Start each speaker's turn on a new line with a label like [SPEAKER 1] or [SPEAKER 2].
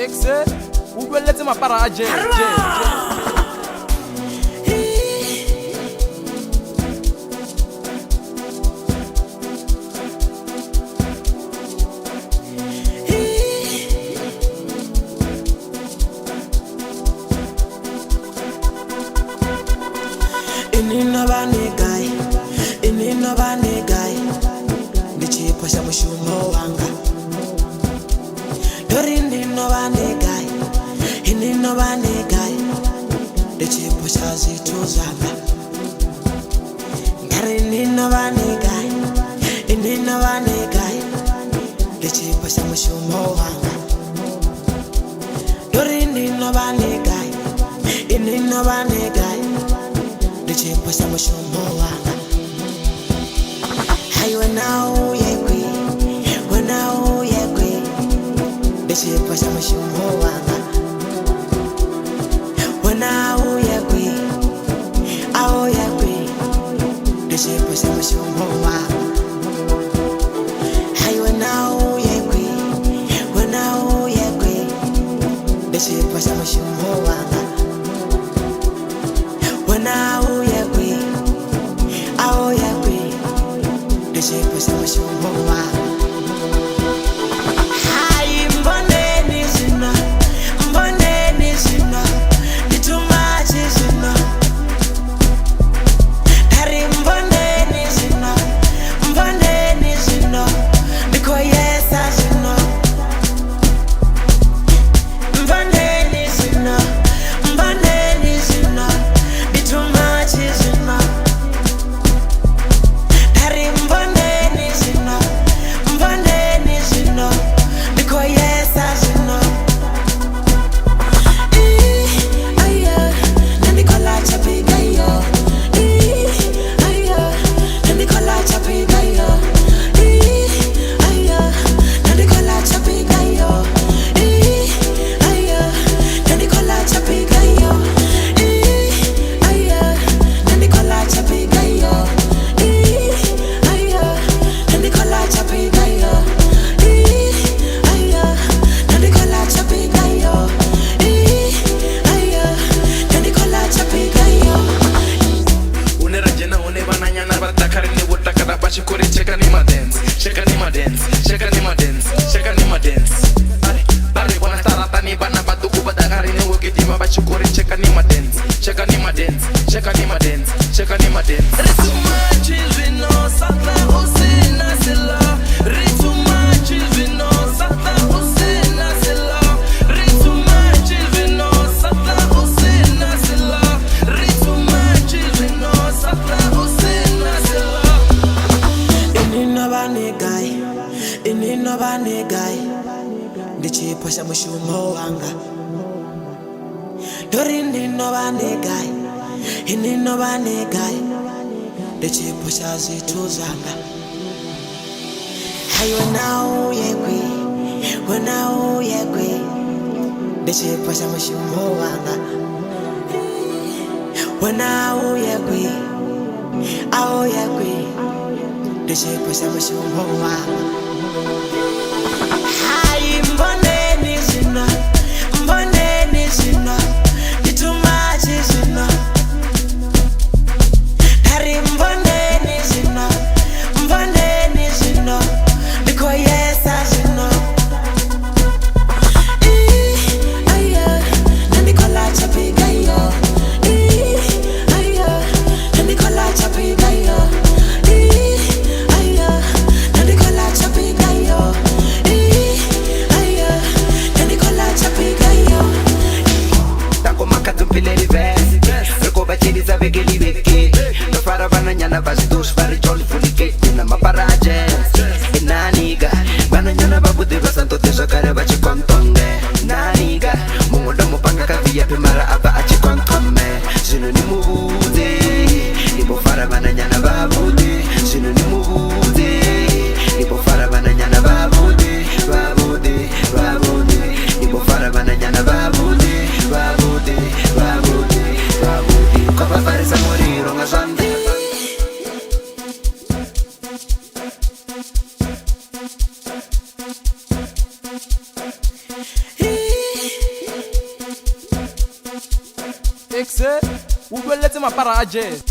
[SPEAKER 1] ekse utweletsi Mapara a
[SPEAKER 2] Inobane guy, ndichipasha mushumo wanga. Ndori inobane guy, ndichipasha zwithu zwanga. Ndari inobane guy, ndichipasha mushumo wanga. Ndori inobane guy, ndichipasha mushumo wanga. Wena uyekwi, ndichipasha mushumo wanga. Wena uyekwi, ndichipasha mushumo wanga. Wena uyekwi, ndichipasha mushumo wanga. Wena uyekwi, ndichipasha mushumo wanga. Mboneni zina, ndi too much zina. Dari mboneni zina, ndikoyesa zina. Mboneni zina, ndi too much zina. Dari mboneni zina, ndikoyesa zina. Inobane guy, ndichipasha mushumo wanga. Ndori inobane guy, ndichipasha zwithu zwanga. Wena uyekwi, ndichipasha mushumo wanga. Wena uyekwi, ndichipasha mushumo wanga. Mboneni zina, ndi too much zina. Dari mboneni zina, ndikoyesa zina. Nandikola chapiga yo. Nandikola chapiga yo.
[SPEAKER 3] Nyana vastos para John Vuli na Mapara naniga bana nyana babude basanto teso kare bachi kontonge naniga mungodo mopanga kavia pemara aba achi kontome zino ni mubude ibo fara bana nyana babude zino ni mubude ibo fara bana nyana babude ibo fara bana nyana babude kwa fare sa moriro ngazande.
[SPEAKER 1] ekse utweletsi Mapara a jazz.